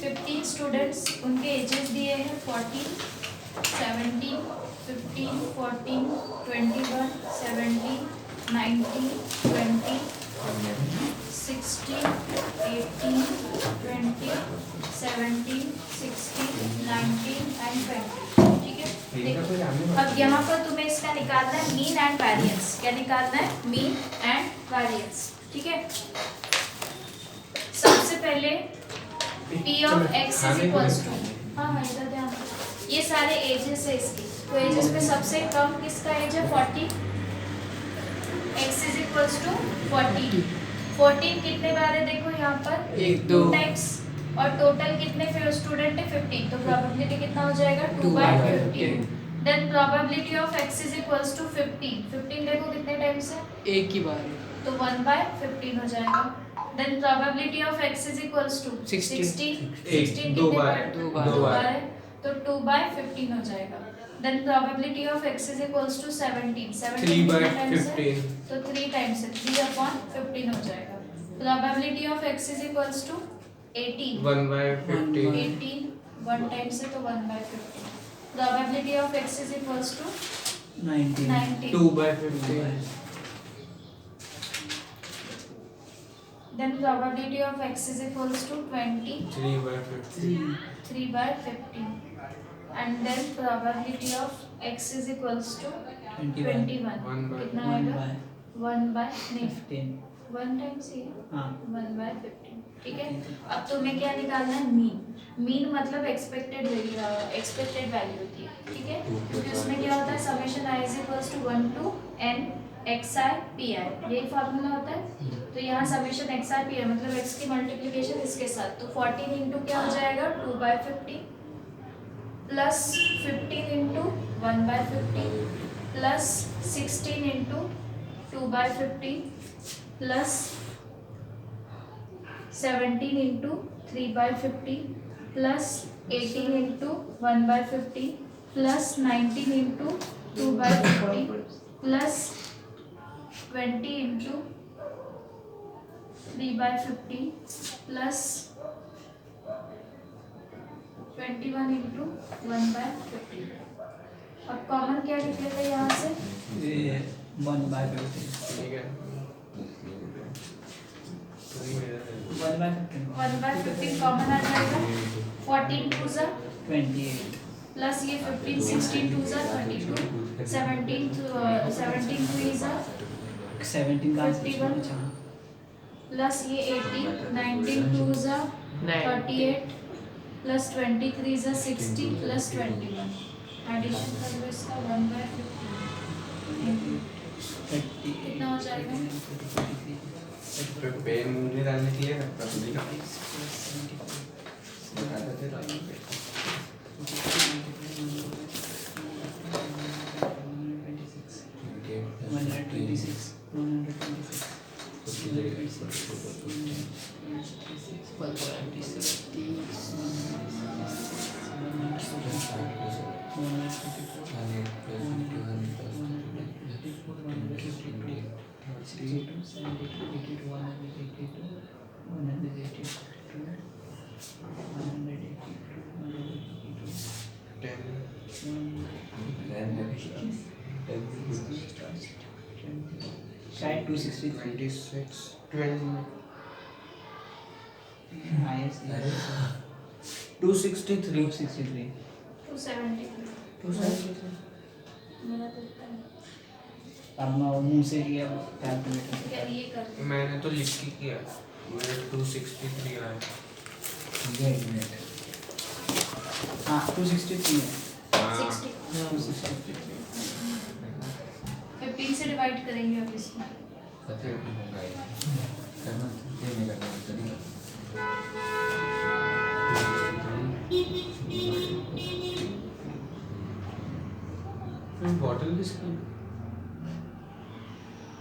15 students, उनके edges दिए हैं 14, 17, 15, 14, 21, 17, 19, 20, 16, 18, 20, 17, 16, 19 एंड 20। ठीक है, देखो अब यहाँ पर तुम्हें इसका निकालना है मीन एंड वेरिएंस। क्या निकालना है? Mean and variance. ठीक है, सबसे पहले P of x is equals to, हाँ इधर ध्यान, ये सारे एजेस है इसकी, तो एजेस में सबसे कम किसका एज है? 40। x is equals to 14। 14 कितने बार है देखो यहाँ पर? 2 टाइम्स। और टोटल कितने स्टूडेंट है? 15। तो प्रोबेबिलिटी कितना हो जाएगा? 2/15। Then probability of x is equals to 15। 15 देखो कितने टाइम्स है? एक ही बार, तो 1/15 हो जाएगा। Then probability of x is equals to 16। 16 दो कितने बार, बार? दो बार है, तो 2/15 हो जाएगा। Then probability of x is equals to 17। 17 कितने टाइम्स है? 3/15। तो 3 टाइम्स है, 3/15 हो जाएगा। Probability of x is equals to 18। 1/15। 18 1 times है, तो 1/15। Probability of x is equals to 19। 2/15। Then probability of x is equals to 20। 3/15। 3/15। And then probability of x is equals to 21। कितना आएगा? 1/15। 1 टाइम्स ही है, 1/15। ठीक है, अब तुम्हें क्या निकालना है? मीन। मीन मतलब एक्सपेक्टेड वैल्यू होती है। ठीक है, क्योंकि उसमें क्या होता है? Summation i is equals to 1 to n xi pi, यही फार्मूला होता है। तो यहाँ समेशन xi pi मतलब x की मल्टीप्लिकेशन इसके साथ, तो 14 इंटू क्या हो जाएगा? 2/15 plus 15 into 1/15 plus 16 into 2/15 plus 17 into 3/15 plus 18 into 1/15 plus 19 into 2/15 plus 20 into 3/15 plus 21 into 1/15। अब कॉमन क्या निकलेगा यहाँ से? 1/15। ठीक है, 1/15 कॉमन आ जाएगा। 14 2 ज़ा 28 प्लस ये 15 16 2 ज़ा 32 17 3 ज़ा 17 का 51 प्लस ये 18 19 2 ज़ा 38 प्लस 23 ज़ा 60 प्लस 21। एडिशन कर लो इसका 1/15 कितना हो जाएगा? तो पेन मुझे डालने के लिए रखता तो नहीं का शायद 263 26 20 हाईएस्ट 263 263 273 मेरा तो इतना है। अब मैं मुंह से किया कैलकुलेटर क्या ये कर मैंने तो लिख के किया, मुझे 263 आया। हाँ 263 है 60 263 15 से डिवाइड करेंगे अब इसको। बॉटल किसकी?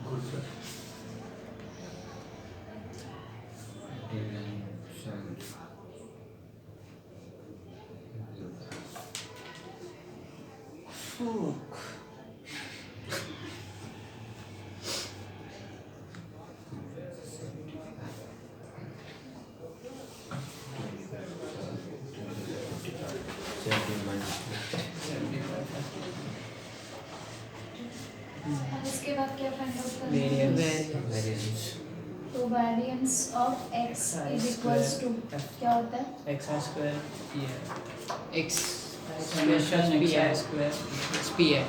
Good sir. क्या फाइंड आउट करना है? वेरिएंस तो variance of x is equals to क्या होता है? एक्स आई स्क्वायर पी है x summation x i square p है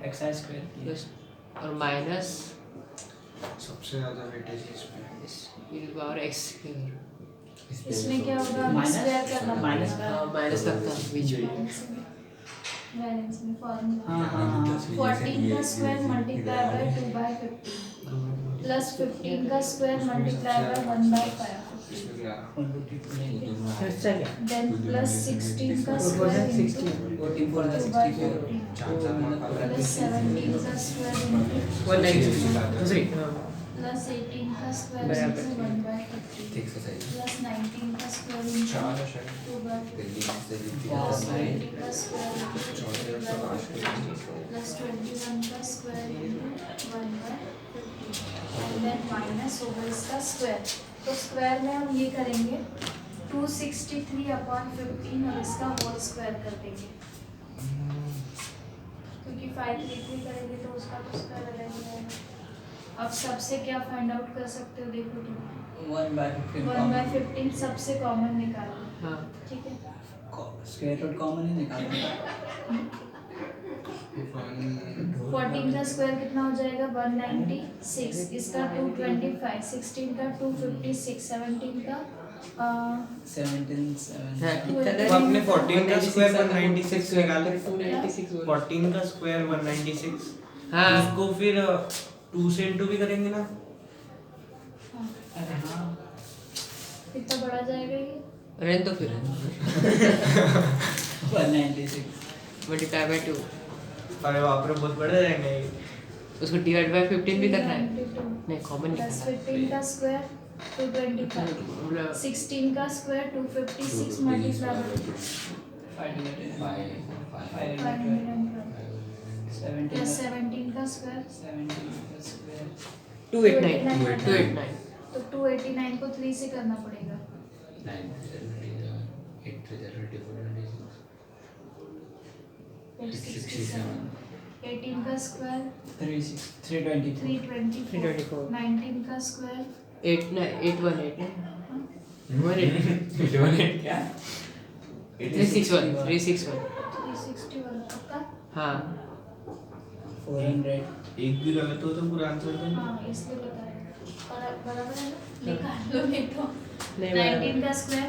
x i square p plus और माइनस सबसे ज्यादा वेटेज इस पे पावर x इसमें क्या होगा? माइनस स्क्वायर करना माइनस पड़ेगा। माइनस लगता बीच में वेरिएंस में फॉर्मूला हाँ हाँ 14 का स्क्वायर मल्टीप्लाई बाय 2/50 प्लस 15 का स्क्वायर मल्टीप्लाई बाय 1/5 इसमें क्या देन प्लस 16 का स्क्वायर इंटू 2/50 प्लस 17 का स्क्वायर इंटू प्लस 18 का स्क्वायर इंटू 1/50 प्लस 19 का स्क्वायर इंटू 2/50 प्लस 20 का स्क्वायर इंटू 2/50 प्लस 21 का स्क्वायर इंटू 1/50 देन माइनस होगा इसका स्क्वायर। तो स्क्वायर में हम ये करेंगे 263/15 और इसका होल स्क्वायर कर देंगे क्योंकि 533 करेंगे तो उसका तो स्क्वायर अलग ही आएगा। अब सबसे क्या फाइंड आउट कर सकते हो? देखो तुम 1/15 सबसे कॉमन निकालो। हाँ ठीक है स्क्वायर रूट कॉमन ही निकालना 14 का स्क्वायर कितना हो जाएगा? 196 इसका 225 16 का 256 17 का 17 तो आपने 14 का स्क्वायर 196 निकाला 296 14 का स्क्वायर 196 हाँ उसको फिर 2 से इंटू भी करेंगे ना अरे हाँ कितना बड़ा जाएगा ये? रहने तो फिर 196 मल्टीप्लाई बाय 2 अरे बाप रे बहुत बड़े जाएंगे ये। उसको डिवाइड बाय 15 भी करना है 92 नहीं कॉमन प्लस 15 का स्क्वायर 225 16 का स्क्वायर 256 मल्टीप्लाई बाय 512 प्लस 17 का स्क्वायर 289 तो 289 को 3 से करना पड़ेगा 18 का स्क्वायर 324 324 19 का स्क्वायर 818 क्या 361 361 पक्का? हाँ 400 एक भी गलत हो तो पूरा आंसर दो हाँ इसलिए बता रहे हैं। और अब बराबर है ना? निकाल लो नहीं तो नहीं 19 का स्क्वायर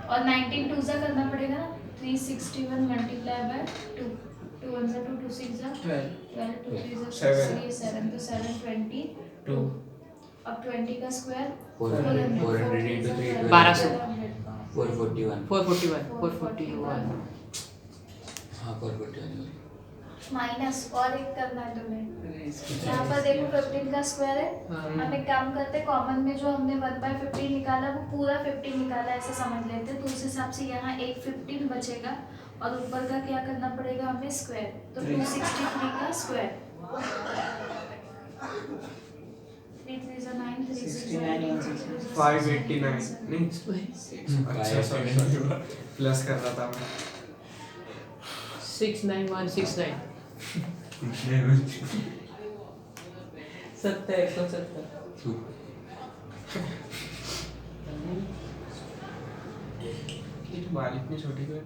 और 19 2 से करना पड़ेगा ना 361 मल्टीप्लाई बाय 2 2 1 2 2 6 12 12 2 3 Seven. 7 तो 7 20 2 अब 20 का स्क्वायर 400 into 3 1200 441 441 हाँ 441 माइनस और एक करना है तुम्हें। यहाँ पर देखो 15 का स्क्वायर है। हम एक काम करते हैं कॉमन में जो हमने 1/15 निकाला वो पूरा 15 निकाला ऐसे समझ लेते हैं तो उस हिसाब से यहाँ एक 15 बचेगा और ऊपर का क्या करना पड़ेगा हमें स्क्वायर तो 263 का स्क्वायर 3 3 9 3 589 नहीं अच्छा सॉरी प्लस कर रहा था मैं 69169 70 170 ये तो बाल इतनी छोटी क्यों है?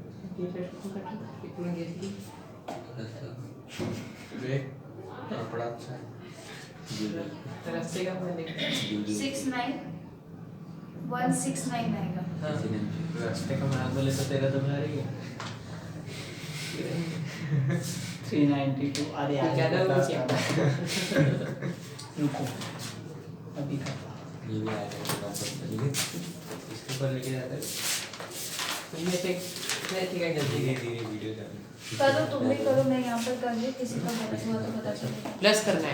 देख कपड़ा अच्छा है 169 आएगा। रास्ते का मार्ग बोले तो तेरा तो बना रही है 392 अरे यार ज़्यादा हो गया। रुको अभी का ये भी आया था इसके ऊपर लेके जाते हैं तुमने चेक ठीक है जल्दी धीरे धीरे वीडियो जाने करो तुम भी करो मैं यहाँ पर कर रही किसी का गलत हुआ तो पता चलेगा। प्लस करना है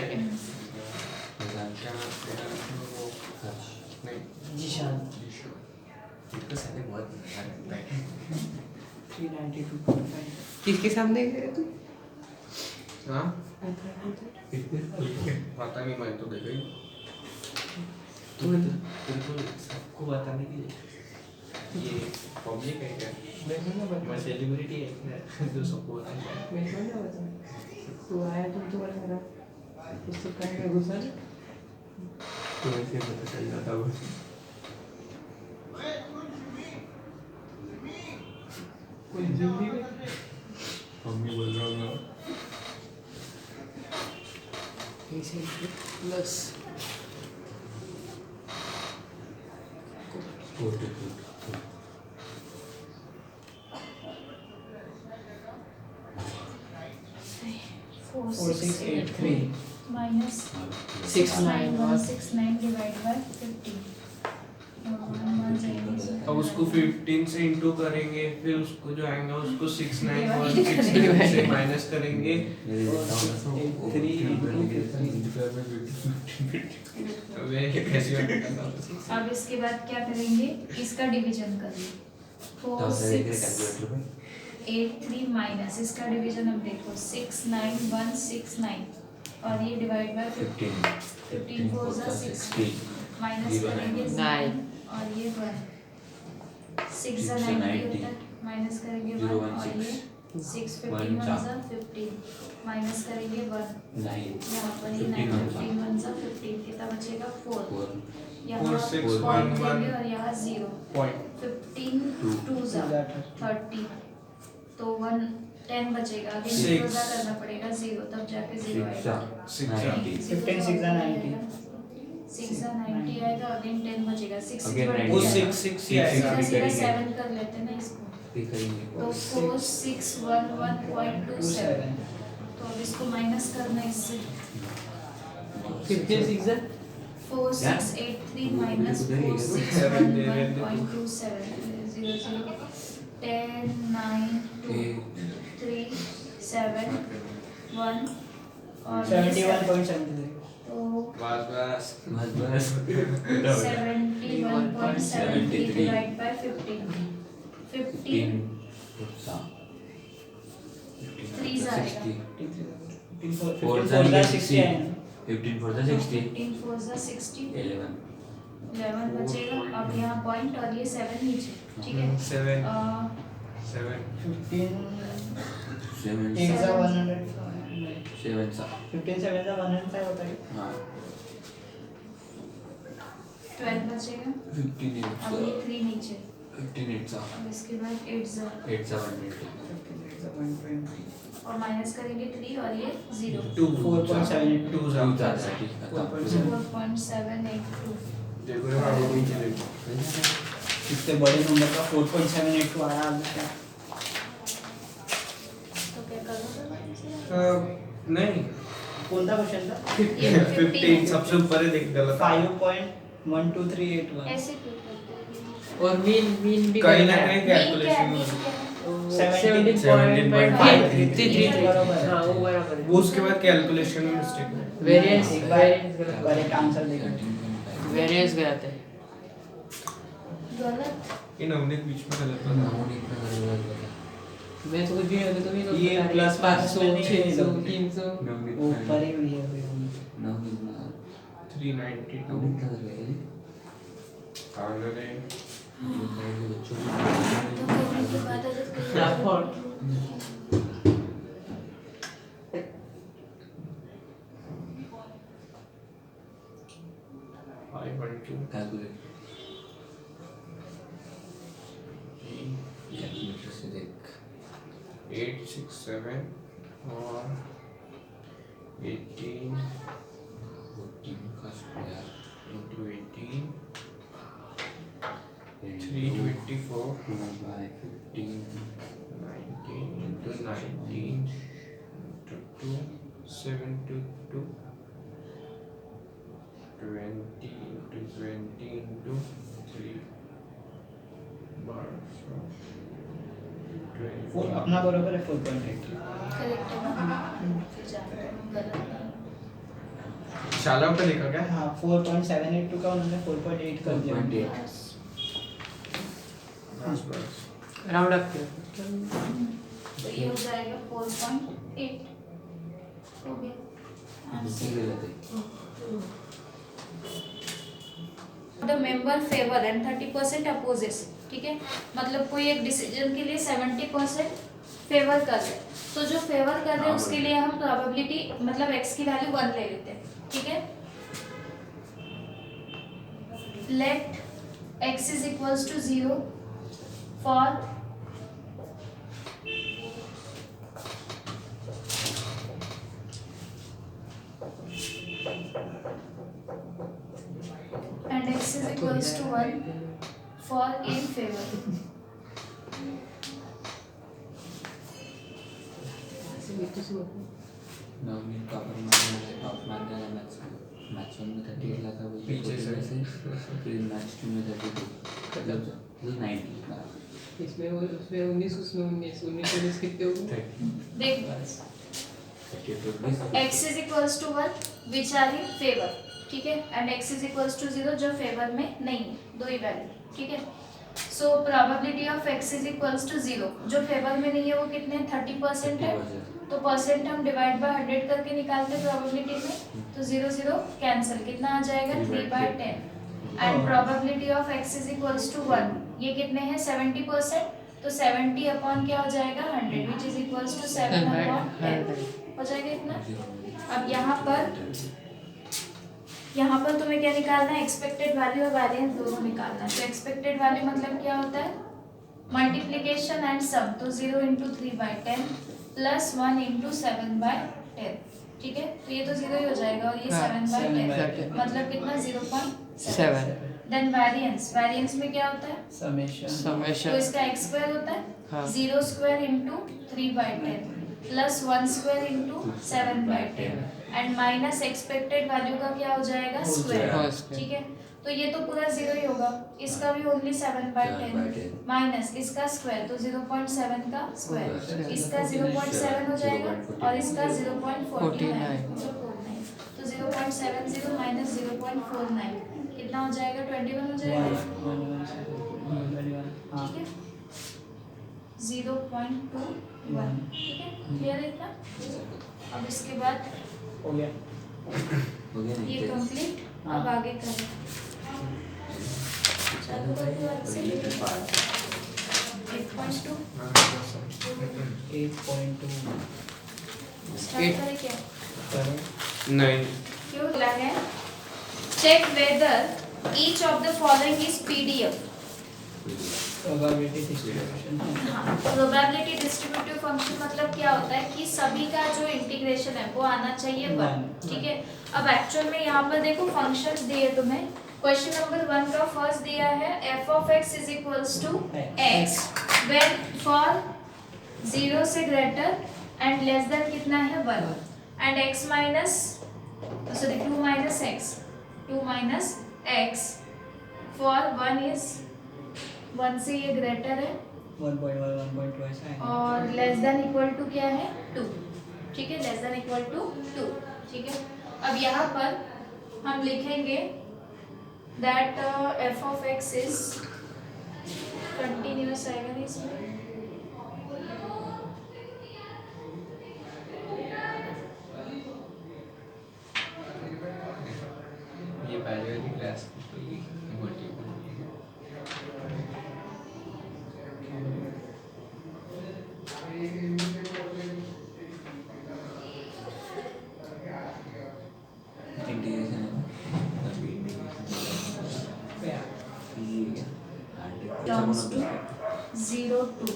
क्या क्या तेरा वो नहीं जीशान ये तो साले बहुत मजा लगता है 392.5 किसके सामने गए तू हाँ पता नहीं मैं तो देखा ही बिल्कुल सबको बताने के लिए ये पब्लिक है क्या मैं सेलिब्रिटी है क्या जो सबको बताने मैं समझा तू आया तो बोला मेरा उससे कहीं में घुसा नहीं। तो ऐसे पता चल जाता वो कोई हिंदी में मम्मी बोल रहा हूँ ऐसे प्लस 4683 minus 691 divided by 15. अब उसको 15 से इंटू करेंगे, फिर उसको जो आएगा उसको 691 से माइनस करेंगे। अबे कैसे करना? अब इसके बाद क्या करेंगे, इसका डिवीजन करिए। 4683 माइनस इसका डिवीजन अब देखो 69169 और ये डिवाइड बाय 15 4 60 माइनस करेंगे 9 और ये 1 6 90 होता है माइनस करेंगे 1 और ये 6 15 15 माइनस करेंगे 1 यहाँ पर ये 9 15 15 कितना बचेगा 4 यहाँ 4 6 पॉइंट 1 देंगे 1 और यहाँ 0 पॉइंट 15 2 30 तो 1 10 बचेगा आगे Six. इंटरवल करना पड़ेगा 0 तब जाके 0 आएगा 15 6 90 6 90 आएगा अगेन 10 बचेगा 6 Again वो 90. 6 6 ही आएगा। सीधा 7 कर लेते हैं ना इसको तो 4611.27 तो अब इसको माइनस करना है इससे 56 है 4683 minus 4611.27 0 0 10 9 2 3 7 1 और 71.73 तो बस 71.73 डिवाइड बाय 15 15 3 आएगा 15 4 4 60 आएगा 15 for the 60 15 4 60 11 11 बचेगा अब यहाँ पॉइंट और ये 7 नीचे ठीक है 7 अ, 7 15 7 8 Seven. 100 7 सा 15 7 105 होता है हाँ 12 बचेगा 15 अब ये 3 नीचे 15 8 सा अब इसके बाद 8 8 सा 120 और माइनस करेंगे 3 और ये 0 2 4.78 2 2 सा ठीक है 4.782 देखो ये बाबू नीचे देखो इतने बड़े नंबर का 4.782 आया अब क्या तो क्या करोगे नहीं कौन सा क्वेश्चन था ये 15 सबसे ऊपर है देख गलत 5.12381 ऐसे क्यों करते हो और मीन मीन भी कहीं ना करना कहीं है। कैलकुलेशन में 17.533 बराबर है। हाँ वो बराबर है वो उसके बाद कैलकुलेशन में मिस्टेक है वेरिएंस एक बार वेरिएंस गलत करेक्ट आंसर देखो वेरिएंस गलत है गलत इन हमने बीच में गलत बता मैं तो कुछ भी नहीं तो भी तो ये plus 500 नहीं है 600 300 ऊपर ही हुई है 392 काउंटर तो करने के बाद अगर Stafford. कैलकुलेट कैलकुलेटर से देख 8 6 7 और 18 14 का square into 18 3 324 by 15 19 into 19 into 2 7 to 2 20 into 20 into 3 bar so 20 अपना बराबर है 4.8 करेक्ट है ना फिर जाते हैं गलत नहीं शाला पे लिखा क्या हाँ 4.782 का उन्होंने 4.8 कर दिया 4.8 बस बस बस राउंड अप किया तो ये हो जाएगा 4.8 हो गया दूसरी गलत है the member favour and 30% opposes ठीक है मतलब कोई एक डिसीजन के लिए 70% फेवर कर रहे हैं, तो जो फेवर कर रहे हैं उसके लिए हम प्रोबेबिलिटी मतलब x की वैल्यू 1 ले लेते हैं, ठीक है। Let x is equals to 0 for and x is equals to 1 for in favor. Now मैं टॉप मारने वाला मैच 1 में 38 ला था, वही पीछे से फिर मैच 2 में 32, मतलब 90। इसमें 19, उसमें 19 कितने हो गए? देख x is equals to 1 which are in favor, ठीक है, and x is equals to 0 जो फेवर में नहीं है, दो ही वैल्यू, ठीक है। So probability of x is equals to 0 जो फेवर में नहीं है वो कितने 30% है, तो परसेंट हम डिवाइड बाय 100 करके निकालते हैं प्रोबेबिलिटी में, तो 0 0 कैंसिल, कितना आ जाएगा 3/10 and probability of x is equals to 1 ये कितने हैं 70%, तो 70 अपॉन क्या हो जाएगा 100 which is equals to 7/10 हो जाएगा इतना। अब यहाँ पर तुम्हें क्या निकालना है, एक्सपेक्टेड वैल्यू और वेरिएंस दोनों निकालना है। तो एक्सपेक्टेड वैल्यू मतलब क्या होता है मल्टीप्लिकेशन एंड सम, तो 0 × 3/10 प्लस 1 × 7/10, ठीक है, तो ये तो 0 ही हो जाएगा और ये 7/10 मतलब कितना 0.7। देन वेरिएंस में क्या होता है समेशन, तो इसका x स्क्वायर होता है 0 square × 3/10 plus 1 square × 7/10 and minus expected value का क्या हो जाएगा स्क्वायर, ठीक है, तो ये तो पूरा 0 ही होगा, इसका भी ओनली 7/10 माइनस इसका स्क्वायर तो 0.7 का स्क्वायर, इसका 0.7 हो जाएगा और इसका 0.49 तो 0.70 माइनस 0.49 कितना हो जाएगा 21 हो जाएगा, ठीक है 0.21, ठीक है, क्लियर है इतना। अब इसके बाद हो गया ये कंप्लीट, अब आगे करें चालू कर दो आज से 8.2 स्टार्ट करें क्या नहीं क्यों बोला है check whether each of the following is PDF. Probability distribution, probability distributive function मतलब क्या होता है कि सभी का जो इंटीग्रेशन है वो आना चाहिए 1, ठीक है। अब एक्चुअल में यहाँ पर देखो फंक्शंस दिए तुम्हें, क्वेश्चन नंबर 1 का फर्स्ट दिया है f(x) is equals to x when for 0 से ग्रेटर एंड लेस देन कितना है 1 and x minus sorry 2 minus x for 1 is 1 से ये ग्रेटर है 1.1 1.2 ऐसा है और लेस देन इक्वल टू क्या है 2, ठीक है, लेस देन इक्वल टू 2, ठीक है। अब यहाँ पर हम लिखेंगे दैट f(x) इज कंटिन्यूअस आएगा ना इसमें, ये पहले वाली क्लास मोटी टर्म्स टू 0 to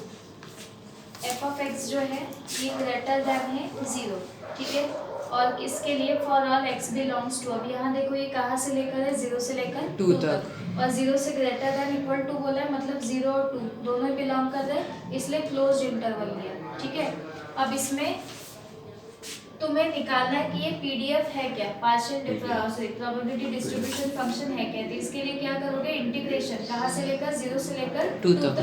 f(x) जो है ये ग्रेटर देन है 0, ठीक है, और इसके लिए for all x belongs to, अब यहाँ देखो ये कहाँ से लेकर है 0 से लेकर 2 तक, और 0 से ग्रेटर देन इक्वल टू बोला है मतलब 0 और 2 दोनों ही बिलोंग कर रहे हैं, इसलिए क्लोज इंटरवल लिया, ठीक है। अब इसमें तुम्हें निकालना है कि ये पीडीएफ है क्या, पार्शियल प्रोबेबिलिटी डिस्ट्रीब्यूशन फंक्शन है क्या, तो इसके लिए क्या करोगे इंटीग्रेशन कहाँ से लेकर 0 से लेकर 2 तक,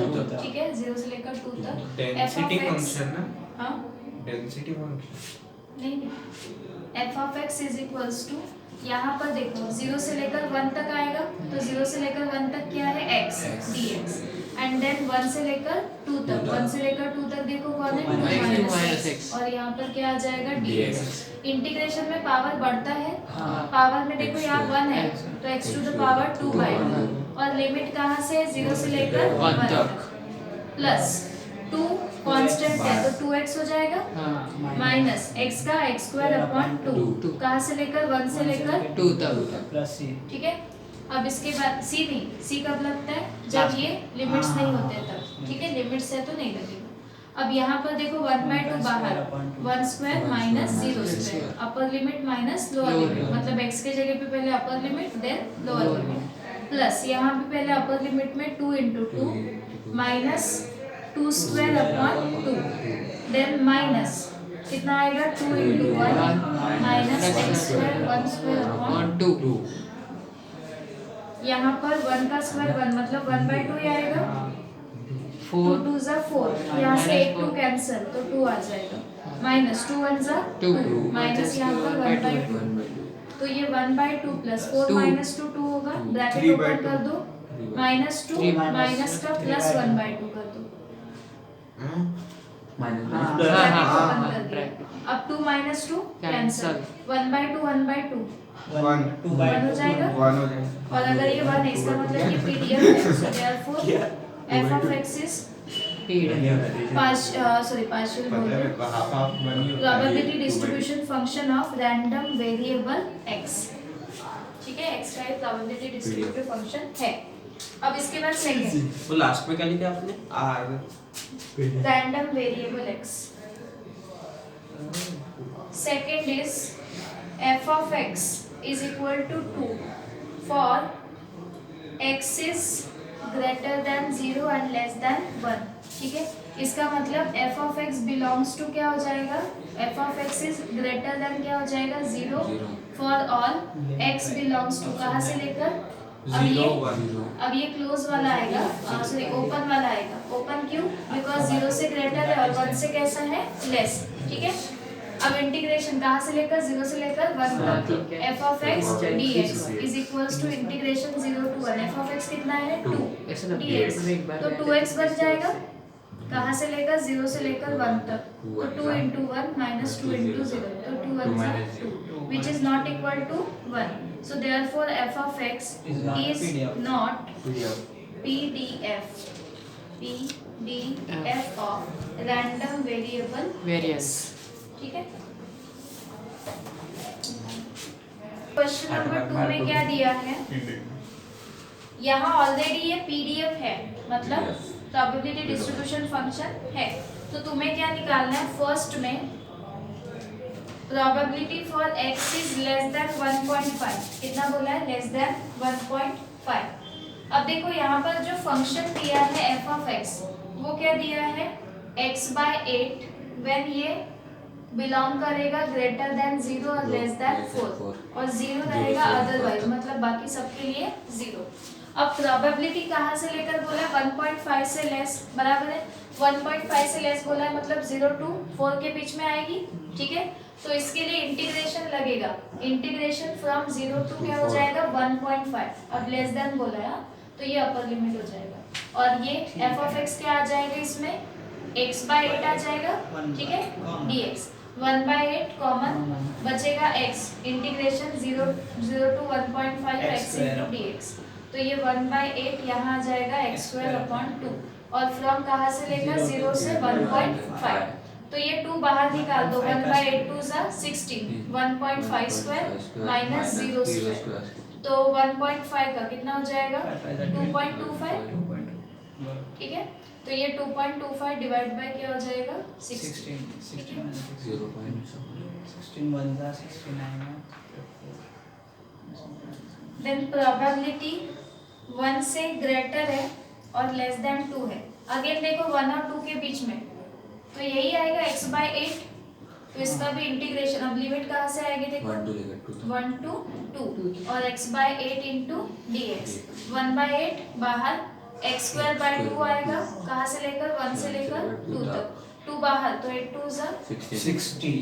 ठीक है, 0 से लेकर 2 तक डेंसिटी फंक्शन ना, हाँ डेंसिटी फंक्शन नहीं f(x) इज इक्वल्स टू यहाँ पर देखो 0 से लेकर 1 तक आएगा, तो 0 से लेकर 1 तक क्या है x dx एंड देन 1 से लेकर 2 तक, 1 से लेकर 2 तक देखो कौन है 2 माइनस x और यहाँ पर क्या आ जाएगा dx। इंटीग्रेशन में पावर बढ़ता है, पावर में देखो यहाँ 1 है तो x टू द पावर 2 आएगा और लिमिट कहाँ से 0 से लेकर 1 तक प्लस 2 कांस्टेंट है तो 2x हो जाएगा हाँ माइनस x का x स्क्वायर अपॉन 2 कहाँ से लेकर 1 से लेकर 2 तक प्लस सी ठीक है। अब इसके बाद c नहीं, c कब लगता है जब ये लिमिट्स हाँ, नहीं हाँ, होते हाँ, तब, ठीक है। लिमिट्स है तो नहीं लगेगा। अब यहाँ पर देखो 1/2 बाहर 1 square minus 0 square, upper limit minus lower limit, मतलब x के जगह पे पहले upper limit then lower limit, plus यहाँ पे पहले अपर लिमिट में 2 into 2 minus 2 square upon 2 then minus कितना आएगा 2 into 1 minus x square 1 square upon 2 यहाँ पर 1 का स्क्वायर 1 मतलब 1/2 ही आएगा। 2 4 2 जा 4, यहाँ से एक 2 कैंसिल तो 2 आ जाएगा माइनस 2 1 जा 2 माइनस यहाँ पर 1/2 तो ये 1/2 प्लस 4 माइनस 2 2 होगा, ब्रैकेट ओपन कर दो माइनस 2 माइनस का प्लस 1/2 कर दो, ब्रैकेट ओपन कर दिया। अब 2 माइनस 2 कैंसिल 1/2 1/2 1 1 हो जाएगा 1 हो जाएगा। और अगर ये 1 है इसका मतलब ये पीडीएफ है, so therefore f of x is partial probability distribution function of random variable x, ठीक है। x का एक probability distributive function है। अब इसके बाद सेकंड वो लास्ट में क्या लिखा आपने r random variable x, second is f of x is equal to 2 for x is greater than 0 and less than 1, ठीक है। इसका मतलब f of x belongs to क्या हो जाएगा, f of x is greater than क्या हो जाएगा 0 for all x belongs to कहाँ से लेकर अब ये क्लोज वाला आएगा, सॉरी ओपन वाला आएगा। ओपन क्यों, बिकॉज 0 से ग्रेटर है और 1 से कैसा है लेस, ठीक है। अब इंटीग्रेशन कहाँ से लेकर 0 से लेकर 1 तक f of x dx is equals to integration 0 to 1 f of x कितना है 2 dx तो 2x बच जाएगा कहाँ से लेकर 0 से लेकर 1 तक तो 2 into 1 minus 2 into 0 तो 2 1 is 2 which is not equal to 1, so therefore f of x is not PDF of random variable variance, ठीक है। क्वेश्चन नंबर 2 में क्या दिया है, यहाँ ऑलरेडी ये पीडीएफ है, मतलब प्रोबेबिलिटी डिस्ट्रीब्यूशन फंक्शन है। तो तुम्हें क्या निकालना है, फर्स्ट में probability for x is less than 1.5, कितना बोला है लेस देन 1.5। अब देखो यहाँ पर जो फंक्शन दिया है f of x वो क्या दिया है x/8 व्हेन ये बिलोंग करेगा ग्रेटर देन 0 और लेस देन 4 और 0 रहेगा अदरवाइज, मतलब बाकी सबके लिए 0। अब प्रोबेबिलिटी कहाँ से लेकर बोला है 1.5 से लेस, बराबर है 1.5 से लेस बोला है मतलब 0 to 4 के बीच में आएगी, ठीक है। तो इसके लिए इंटीग्रेशन लगेगा, इंटीग्रेशन फ्रॉम 0 to क्या हो जाएगा 1.5, अब लेस देन बोला है तो ये अपर लिमिट हो जाएगा और ये f of x क्या आ जाएगा इसमें x/8 आ जाएगा, ठीक है dx 1/8 कॉमन बचेगा x integration 0 to 1.5 x into dx तो ये 1/8 यहाँ आ जाएगा x²/2 और फ्रॉम कहाँ से लेकर 0 से 1.5 तो ये 2 बाहर निकाल दो 1/8 2 जा 16 1.5 स्क्वायर माइनस 0 स्क्वायर तो 1.5 का कितना हो जाएगा 2.25, ठीक है। तो ये 2.25 डिवाइड बाय क्या हो जाएगा 16 देन प्रोबेबिलिटी 1 से ग्रेटर है और लेस देन 2 है। अगेन देखो 1 और 2 के बीच में तो यही आएगा x/8 तो इसका भी इंटीग्रेशन, अब लिमिट कहाँ से आएगी देखो 1 to 2 और x/8 into dx 1/8 बाहर x²/2 आएगा कहाँ से लेकर 1 से लेकर 2 तक, 2 बाहर तो 8 2 जा 60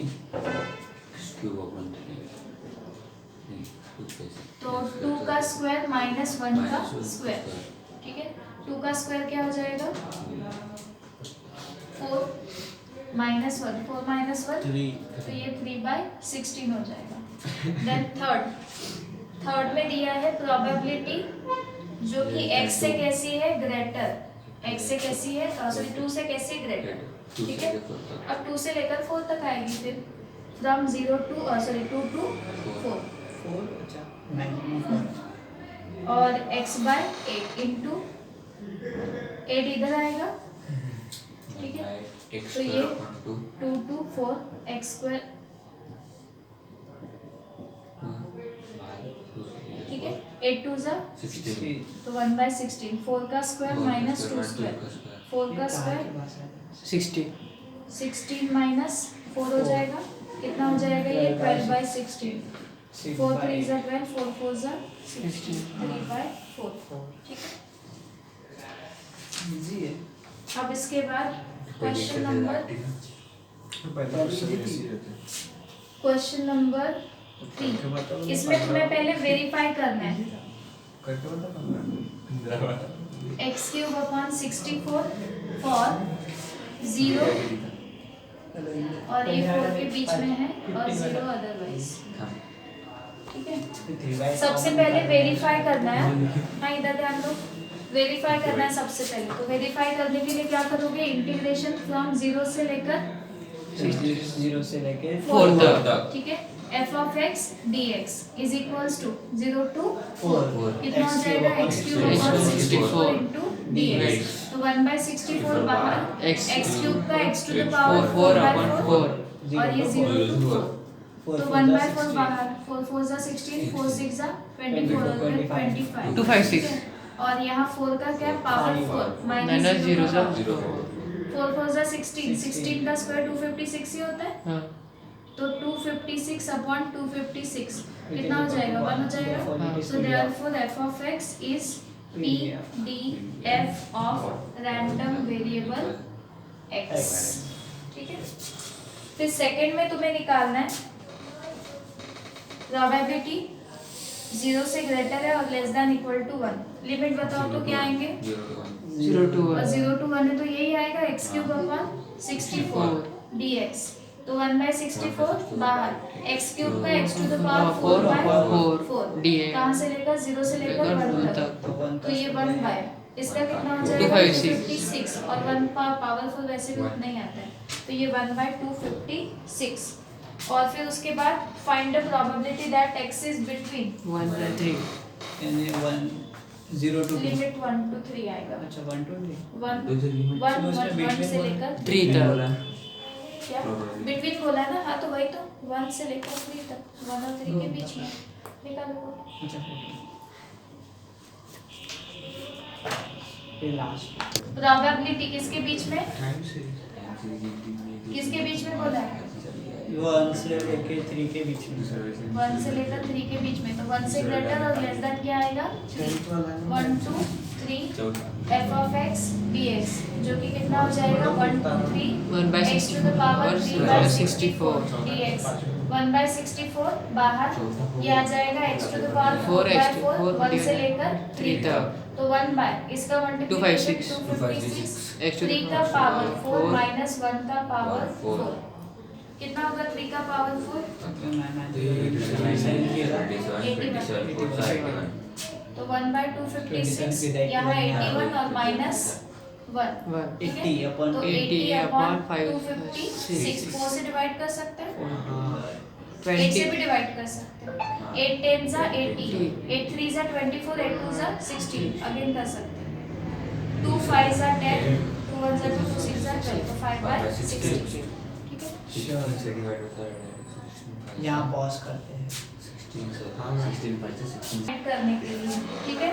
तो 2 का स्क्वायर माइनस 1 का स्क्वायर, ठीक है। 2 का स्क्वायर क्या हो जाएगा 4 माइनस 1 4 माइनस 1 तो ये 3/16 हो जाएगा। देन थर्ड में दिया है प्रोबेबिलिटी जो कि x से कैसी है ग्रेटर, x से कैसी है, सॉरी 2 से कैसी ग्रेटर, ठीक है। अब 2 से लेकर 4 तक आएगी फिर फ्रॉम 0 टू 2 टू 4 4 अच्छा मैक्सिमम 4 और x बाय 8 इंटू 8 इधर आएगा, ठीक है। तो ये 2 टू 4 x स्क्वायर, ठीक है। 8 टू ज़ा 16 तो 1 बाय 16, 4 का स्क्वायर माइनस 2 स्क्वायर, 4 का स्क्वायर 16 माइनस 4 हो जाएगा, कितना हो जाएगा ये 12 बाय 16, 4 3 ज़ा 12, 4 4 ज़ा 16, 3 बाय 4, ठीक है। इजी है। अब इसके बाद क्वेश्चन नंबर क्वेश्चन नंबर 3, इसमें तुम्हें पहले वेरीफाई करना है x क्यूब अपॉन 64 फॉर 0 और ये 4 के बीच में है और 0 अदरवाइज, ठीक है। सबसे पहले वेरीफाई करना है, हाँ इधर ध्यान दो, वेरीफाई करना है सबसे पहले। तो वेरीफाई करने के लिए क्या करोगे, इंटीग्रेशन फ्रॉम 0 से लेकर 0 से लेके 4 तक, ठीक है। f of x dx is equals to 0 to 4, कितना हो जाएगा x cube upon 64 into dx, तो 1 by 64 बाहर, x क्यूब का x to the power 4 by 4 और ये 0 to 4, तो 1 by 4 बाहर, 4 4 जा 16, 4 6 जा 24 और फिर 25, 256 और यहाँ 4 का क्या पावर 4 माइनस 0 जा 4 4 जा 16, 16 का स्क्वायर 256 ही होता है, हाँ तो 256 अपॉन 256 कितना हो जाएगा, 1 हो जाएगा। So therefore f of x is PDF of random variable x, ठीक है। फिर सेकंड में तुम्हें निकालना है प्रोबेबिलिटी 0 से ग्रेटर है और less than equal to 1, limit बताओ तो क्या आएंगे, 0 to 1 और 0 to 1 है तो यही आएगा x क्यूब अपॉन 64 dx, तो 1 by 64 बाहर, x क्यूब का x to the power 4 by 4 dx कहाँ से लेकर 0 से लेकर 1 तक, तो ये 1 by इसका कितना हो जाएगा 256 और 1 पावरफुल वैसे भी उतना ही आता है, तो ये 1 by 256। और फिर उसके बाद find the probability that x is between 1 and 3 यानी 1 0 to 2 लिमिट 1 to 3 आएगा, अच्छा 1 to 3 1 से लेकर 3 तक क्या बिटवीन बोला ना, हाँ तो वही तो 1 से लेकर 3 तक, 1 और 3 के बीच में निकालो। अच्छा फिर लास्ट प्रोबेबिलिटी किसके बीच में, किसके बीच में बोला है, 1 से लेके 3 के बीच में 1 से लेकर 3 के बीच में, तो 1 से ग्रेटर और लेस देन क्या आएगा 1 2 3 f of x dx, जो कि कितना हो जाएगा 1 2 3 1 by x to the power 3 by 64 dx, 1 by 64 बाहर, ये आ जाएगा x to the power 4 by 4 1 से लेकर 3 तक, तो 1 by इसका मल्टीप्लिकेशन 256 x to the 3 का पावर 4 4 माइनस 1 का पावर 4, कितना होगा 3 का पावर 4, तो 1 by 256 यहाँ 81 और माइनस 1, 80 upon तो 80 80 upon अपॉन 256 4 से डिवाइड कर सकते हैं, 8 से 20 भी डिवाइड कर सकते हैं, 8 10 जा 80, 8 3 जा 24, 8 2 जा 16 अगेन कर सकते हैं, 2 5 जा 10, 2 1 जा 2, 2 6 जा 12, तो 5 by 16, ठीक है। यहाँ पॉज करते हैं 16 ऐड करने के लिए, ठीक है।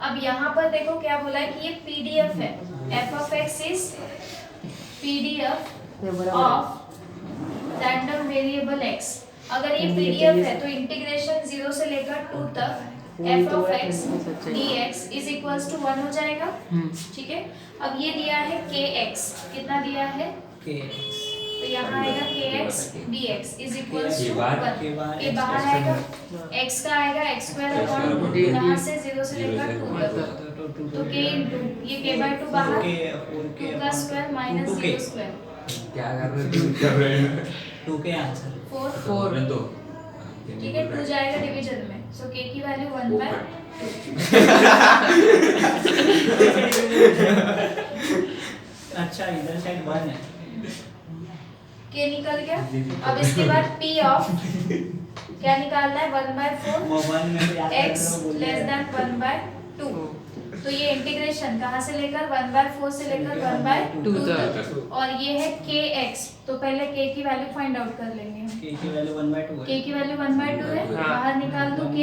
अब यहाँ पर देखो क्या बोला है कि ये PDF है, f of x is PDF of random variable x, अगर ये PDF है तो इंटीग्रेशन 0 से लेकर 2 तक f of x dx is equals to 1 हो जाएगा, ठीक है। अब ये दिया है kx, कितना दिया है kx, तो यहाँ आएगा kx dx is equals to 1, के बाहर के बाहर आएगा x का आएगा x स्क्वायर अपॉन यहाँ से 0 से लेकर 2 तक, तो k इंटू ये k by 2 बाहर 2 का स्क्वायर माइनस 0 स्क्वायर, क्या कर रहे हैं 2 के आंसर 4, ठीक है। 2 जाएगा डिवीजन में, सो k की वैल्यू 1 by अच्छा इधर साइड 1 है। के निकल गया। अब इसके बाद P ऑफ क्या निकालना है 1/4 मोबाइल में भी याद x लेस देन 1/2। तो ये इंटीग्रेशन कहाँ से लेकर 1/4 से लेकर 1/2 तक। और ये है kx। तो पहले k की वैल्यू फाइंड आउट कर लेंगे हम। k की वैल्यू 1/2 है। k की वैल्यू 1/2 है। बाहर निकाल दो k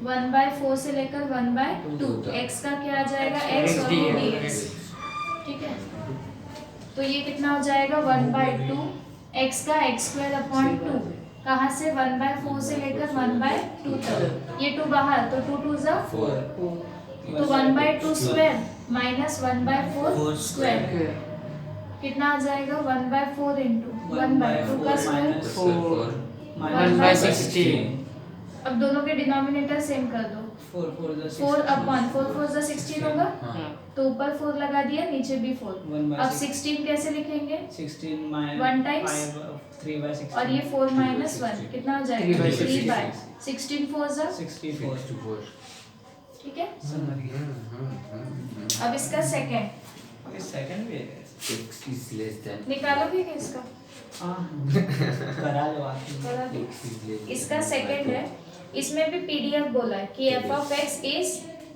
1/4 से लेकर 1/2। x का क्या आ जाएगा x और ये dx। ठीक है, तो ये कितना हो जाएगा 1/2 x का x²/2। कहाँ से 1/4 से लेकर 1/2 तक। ये 2 बाहर तो 2 2 जा 4। तो 1/2 स्क्वायर माइनस 1/4 स्क्वायर कितना आ जाएगा 1/4 इंटू 1/2 का स्क्वायर 1/16। अब दोनों के डिनोमिनेटर सेम कर दो। 4 अपॉन 4 4 जा 16 होगा। तो ऊपर 4 लगा दिया, नीचे भी 4। अब 16 कैसे लिखेंगे 16 1 टाइम्स 3/16 और ये 4 माइनस 1 कितना हो जाएगा 3/16। 3/16 4 जा 64। ठीक है। अब इसका सेकंड ये सेकंड भी है। x is less than निकालोगे क्या इसका करा लो आप। करा दो। x is less इसका than सेकंड है, इसमें भी पीडीएफ बोला है कि f of x is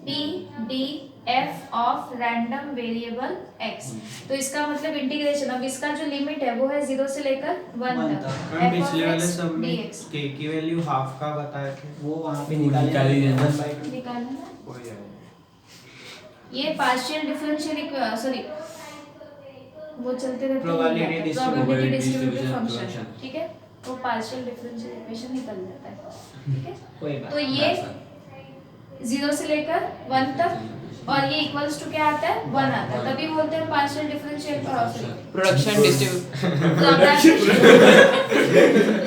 pdf of random variable x। तो इसका मतलब इंटीग्रेशन। अब इसका जो लिमिट है वो है 0 से लेकर 1 तक। हम f पिछले of वाले x सब में dx k की वैल्यू हाफ का बताए थे। वो वहां पे वो निकाली निकाली है ना। 1/2। निकालना है। वही है। ये पार्शियल डिफरेंशियल सॉरी वो चलते रहते Probability हैं distribution probability distributive function। Function. ठीक है, वो पार्शियल डिफरेंशियल इक्वेशन निकल जाता है। ठीक है, कोई बात तो ये 0 से लेकर 1 तक और ये इक्वल्स टू क्या आता है 1 आता है, तभी बोलते हैं partial differential production distribute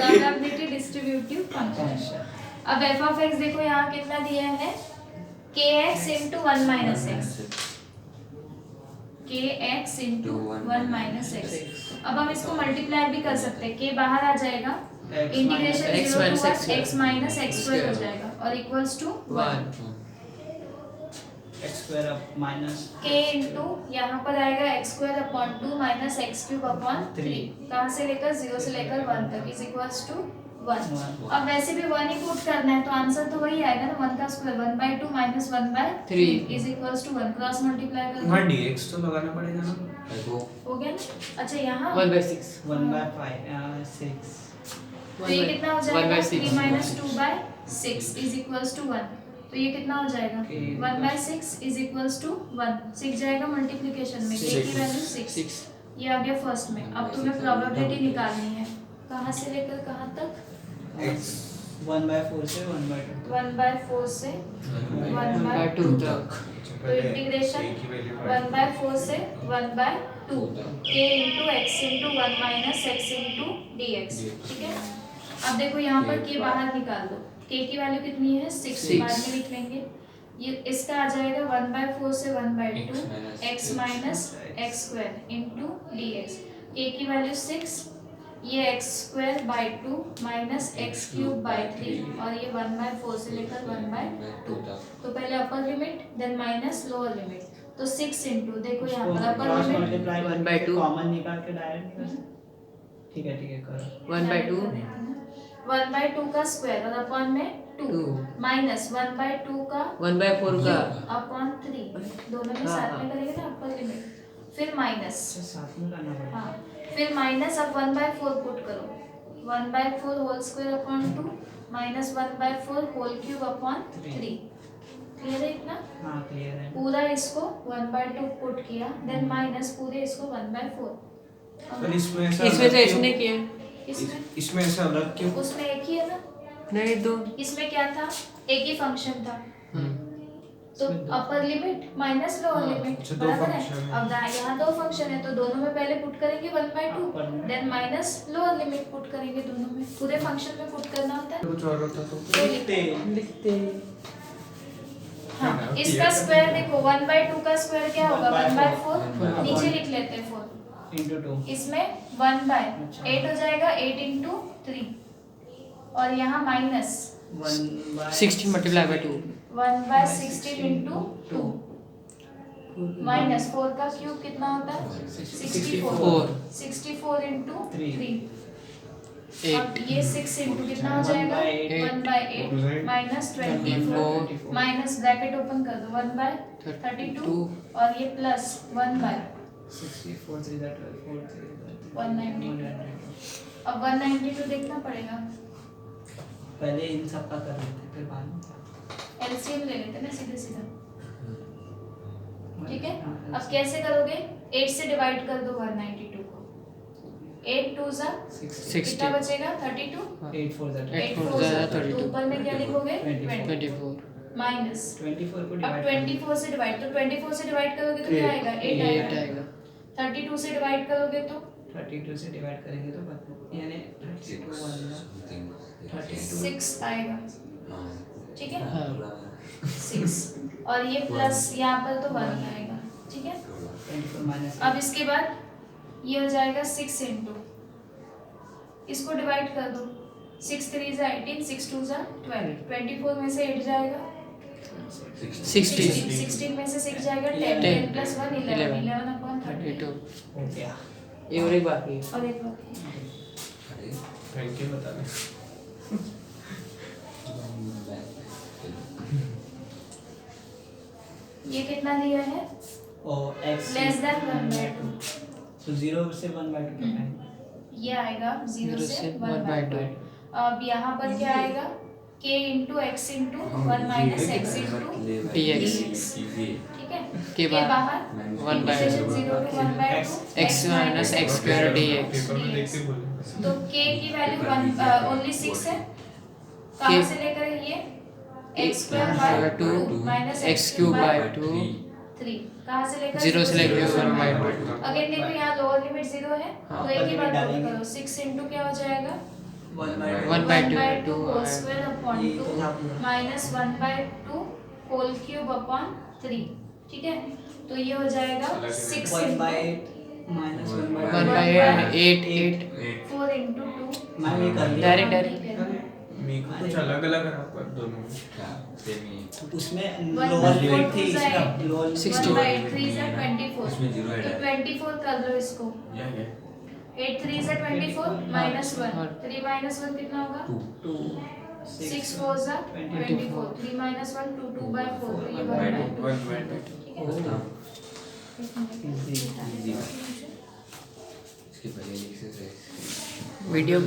probability distributive function. अब f of x देखो यहाँ कितना दिया है kx into 1 minus x। kx into 1 minus x। अब हम इसको मल्टीप्लाई भी कर सकते हैं, k बाहर आ जाएगा, integration x 0 minus to x 1 x minus x² हो जाएगा और इक्वल्स टू 1 x² अब माइनस k into यहाँ पर आएगा x²/2 minus x³/3। कहाँ से लेकर 0 से लेकर 1 तक इज इक्वल्स टू 1। अब वैसे भी 1 ही पुट करना है तो आंसर तो वही आएगा ना 1 का square 1/2 minus 1/3 is equals to 1। Cross multiply कर वहाँ dx तो लगाना पड़ेगा ना। हो गया ना। अच्छा यहाँ 1/6 1/5 6 तो ये कितना हो जाएगा 1/6 3 minus 2/6 इज इक्वल्स टू 1। तो ये कितना हो जाएगा 1/6 इज इक्वल्स टू 1। 6 जाएगा मल्टीप्लिकेशन में, k की वैल्यू 6। ये आ गया फर्स्ट में। अब तुम्हें प्रोबेबिलिटी निकालनी है, कहाँ से लेकर कहाँ तक 1/4 से 1/2 1/4 से 1/2 2 तक। तो इंटीग्रेशन 1/4 से 1/2 k into x into 1 minus x into dx। ठीक है, अब देखो यहाँ पर k बाहर निकाल दो, k की वैल्यू कितनी है 6। बाद में लिख लेंगे। ये इसका आ जाएगा 1/4 से 1/2 x minus x² into dx। k की वैल्यू 6, ये x²/2 minus x³/3 और ये 1/4 से लेकर 1/2। तो पहले upper limit then minus lower limit. तो 6 इंटू देखो यहाँ पर अपर लिमिट मल्टीप्लाई 1/2 कॉमन निकाल के डायरेक्ट निकाल सकते। ठीक है करो 1/2 1/2 का स्क्वायर और अपॉन में 2 माइनस 1/2 का 1/4 का अपॉन 3 दोनों में साथ में करेंगे ना अपर लिमिट, फिर माइनस साथ में करना पड़ेगा। हाँ फिर माइनस। अब 1/4 पुट करो, 1/4 whole square upon 2 minus 1/4 whole cube upon 3। Clear है इतना? हाँ क्लियर है। पूरा इसको 1/2 पुट किया देन माइनस पूरे इसको 1/4। पर इसमें ऐसा इसमें तो अलग ऐसे नहीं क्यों? किया। इसमें ऐसा अलग क्यों? उसमें एक ही है ना, नहीं तो इसमें क्या था एक ही फंक्शन था। तो अपर लिमिट माइनस लोअर लिमिट अच्छा, दो बराबर function है। है। अब यहाँ 2 फंक्शन है तो दोनों में पहले पुट करेंगे 1/2 then minus lower limit put करेंगे दोनों में। पूरे फंक्शन में पुट करना होता है। कुछ और होता तो लिखते हाँ इसका स्क्वायर देखो 1/2 का स्क्वायर क्या होगा 1/4 नीचे लिख लेते हैं 4 into 2 इसमें 1/8 हो जाएगा 8 into 3 और यहाँ minus 1/16 16 multiplied by 2 1/16 into 2 minus 4 का क्यूब कितना होता है 64 64 इंटू 3 अब ये 6 इंटू कितना हो जाएगा 1/8 माइनस 24 माइनस ब्रैकेट ओपन कर दो 1/32 और ये प्लस 64 3 that 4 192 अब 192 देखना पड़ेगा पहले इन सब का कर लेते फिर बाद में एलसीएम ले लेते ना सीधे सीधा ठीक है अब कैसे करोगे 8 से डिवाइड कर दो 192 को 8 2 जा 60 कितना बचेगा 32 8 4 that 8 4 जा 32 ऊपर में क्या लिखोगे 24 24 माइनस 24 को अब डिवाइड 24 से डिवाइड तो 24 से डिवाइड करोगे तो क्या आएगा 8 8 आएगा आएगा 32 से डिवाइड करोगे तो 32 से डिवाइड करेंगे तो यानी 32 6 आएगा ठीक है हाँ 6 और ये प्लस यहाँ पर तो 1 आएगा ठीक है 24 माइनस अब इसके बाद ये हो जाएगा 6 इंटू इसको डिवाइड कर दो 6 3 जा 18 6 2 जा 12 24 में से 8 जाएगा 60 16 में से 6 जाएगा 10 10 प्लस 1 11 11 अपॉन 32 हो गया ये और एक बाकी है और एक बात थैंक यू बताने ये कितना दिया है और x लेस देन 1/2 तो 0 से 1/2 कितना है ये आएगा 0 से 1/2 1/2 अब यहाँ पर क्या आएगा k into x into 1 minus x into dx ठीक है के बाहर 1/2 0 to 1/2 x minus x square dx paper में देख के बोले तो k की वैल्यू ओनली 6 है कहाँ से लेकर ये x square by 2 minus x cube by 2 3 कहाँ से लेकर 0 से लेकर 1/2 अगेन देखो यहाँ लोअर लिमिट 0 है तो एक ही बात डालेंगे। करो 6 इंटू क्या हो जाएगा 1/2 whole square upon 2 minus 1/2 whole cube upon 3 ठीक है तो ये हो जाएगा 6 1/8 माइनस 1/8 4 इंटू 2 मैं ये कर लिया डायरेक्ट मेरे को कुछ अलग अलग रखा दोनों में उसमें लोअर लिमिट थी इसका लोअर 60 1/8 3 is 24 उसमें 0 तो ऐड है 24 कर लो इसको 8 3 is 24 minus 1 3 minus 1 कितना होगा 2 6 4 is 24 3 minus 1 2 2/4 तो ये 1/2 ठीक है इसके पहले लिख से वीडियो